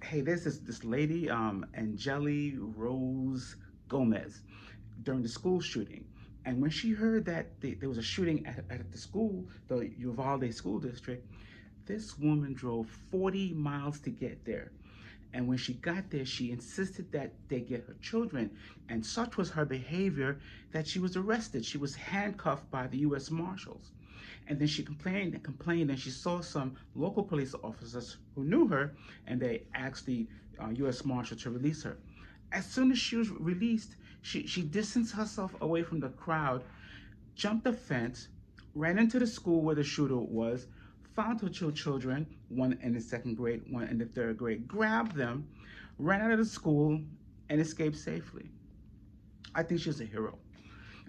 hey, there's this lady, Angeli Rose Gomez, during the school shooting. And when she heard that there was a shooting at the school, the Uvalde school district, this woman drove 40 miles to get there. And when she got there, she insisted that they get her children. And such was her behavior that she was arrested. She was handcuffed by the U.S. Marshals. And then she complained and complained, and she saw some local police officers who knew her, and they asked the U.S. Marshal to release her. As soon as she was released, she distanced herself away from the crowd, jumped the fence, ran into the school where the shooter was, found her two children, one in the second grade, one in the third grade, grabbed them, ran out of the school, and escaped safely. I think she's a hero.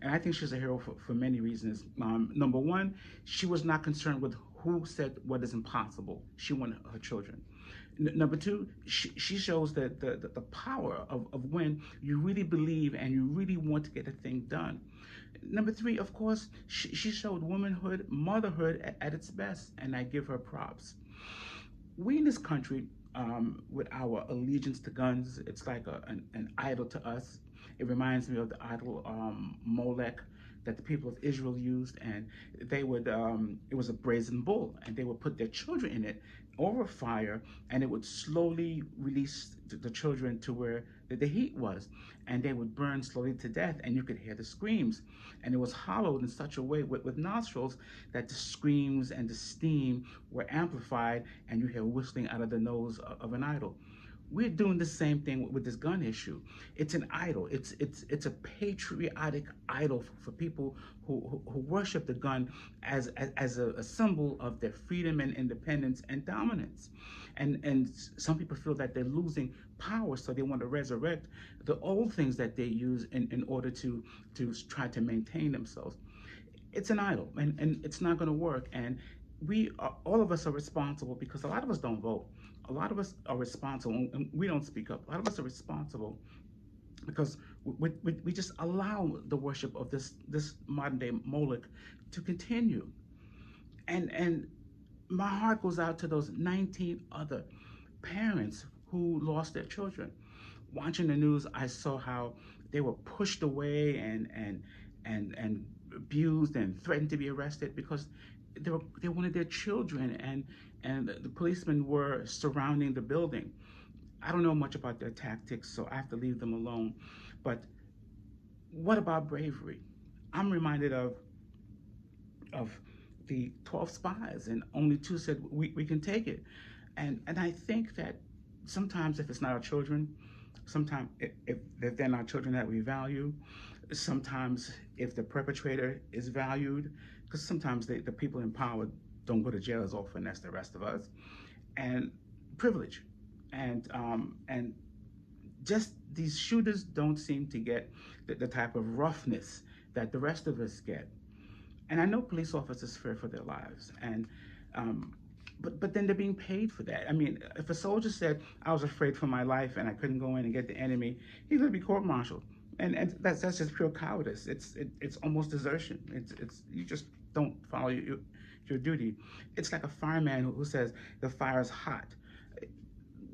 And I think she's a hero for many reasons. Number one, she was not concerned with who said what is impossible. She wanted her children. Number two, she shows that the power of when you really believe and you really want to get a thing done. Number three, of course, she showed womanhood, motherhood at its best, and I give her props. We in this country, with our allegiance to guns, it's like an idol to us. It reminds me of the idol Molech that the people of Israel used, and they would it was a brazen bull, and they would put their children in it over fire, and it would slowly release the children to where the heat was, and they would burn slowly to death, and you could hear the screams, and it was hollowed in such a way with nostrils that the screams and the steam were amplified, and you hear whistling out of the nose of an idol. We're doing the same thing with this gun issue. It's an idol. It's a patriotic idol for people who worship the gun as a symbol of their freedom and independence and dominance. And some people feel that they're losing power, so they want to resurrect the old things that they use in order to try to maintain themselves. It's an idol, and it's not going to work. And all of us are responsible, because a lot of us don't vote. A lot of us are responsible, and we don't speak up. A lot of us are responsible because we just allow the worship of this modern day Moloch to continue. And my heart goes out to those 19 other parents who lost their children. Watching the news, I saw how they were pushed away and abused and threatened to be arrested because they wanted their children, and the policemen were surrounding the building. I don't know much about their tactics, so I have to leave them alone. But what about bravery? I'm reminded of the 12 spies, and only two said we can take it. And I think that sometimes if it's not our children, sometimes if they're not children that we value, sometimes if the perpetrator is valued, because sometimes the people in power don't go to jail as often as the rest of us, and privilege, and just these shooters don't seem to get the type of roughness that the rest of us get. And I know police officers fear for their lives, and but then they're being paid for that. I mean, if a soldier said, I was afraid for my life and I couldn't go in and get the enemy, he's going to be court-martialed. And that's just pure cowardice. It's almost desertion. It's you just don't follow your duty. It's like a fireman who says the fire is hot.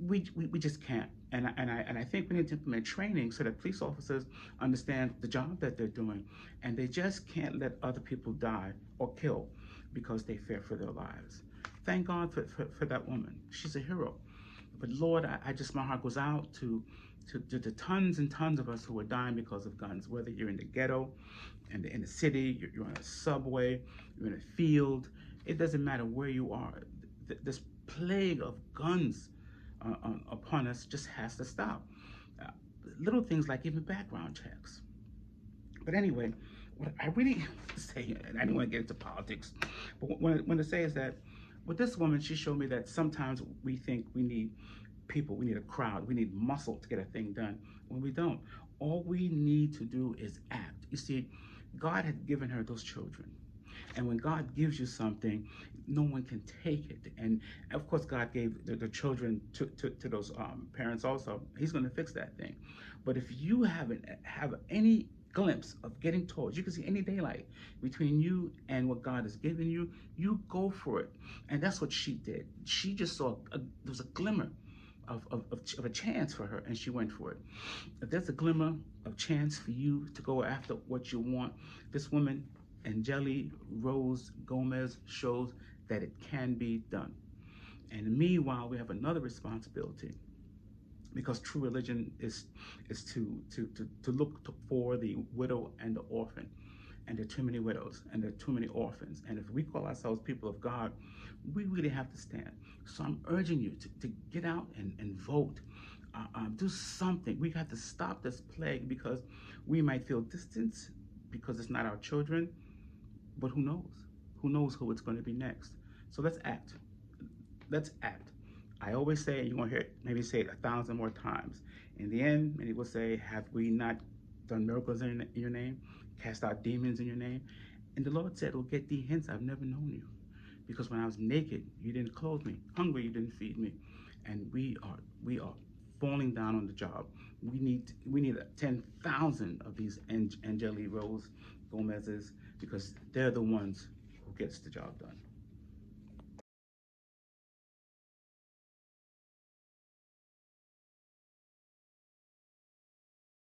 We just can't. And I think we need to implement training so that police officers understand the job that they're doing, and they just can't let other people die or kill because they fear for their lives. Thank God for that woman. She's a hero. But Lord, I just, my heart goes out to the tons and tons of us who are dying because of guns, whether you're in the ghetto, in the city, you're on a subway, you're in a field. It doesn't matter where you are. This plague of guns upon us just has to stop. Uh, Little things like even background checks. But anyway, what I really say, and I don't want to get into politics, but when I say is that with this woman, she showed me that sometimes we think we need people, we need a crowd, we need muscle to get a thing done, when we don't. All we need to do is act. You see, God had given her those children. And when God gives you something, no one can take it. And of course, God gave the children to those parents also. He's going to fix that thing. But if you haven't have any glimpse of getting towards, you can see any daylight between you and what God has given you, you go for it. And that's what she did. She just saw there was a glimmer of a chance for her, and she went for it. If there's a glimmer of chance for you to go after what you want, this woman, Angeli Rose Gomez, shows that it can be done. And meanwhile, we have another responsibility, because true religion is to look for the widow and the orphan. And there are too many widows and there are too many orphans. And if we call ourselves people of God, we really have to stand. So I'm urging you to get out and vote. Do something. We have to stop this plague, because we might feel distance because it's not our children, but who knows? Who knows who it's going to be next? So let's act. Let's act. I always say, and you're going to hear it, maybe say it 1,000 more times. In the end, many will say, have we not done miracles in your name? Cast out demons in your name? And the Lord said, well, get thee hence, I've never known you. Because when I was naked, you didn't clothe me. Hungry, you didn't feed me. And we are falling down on the job. We need 10,000 of these Angeli Rose Gomez's, because they're the ones who gets the job done.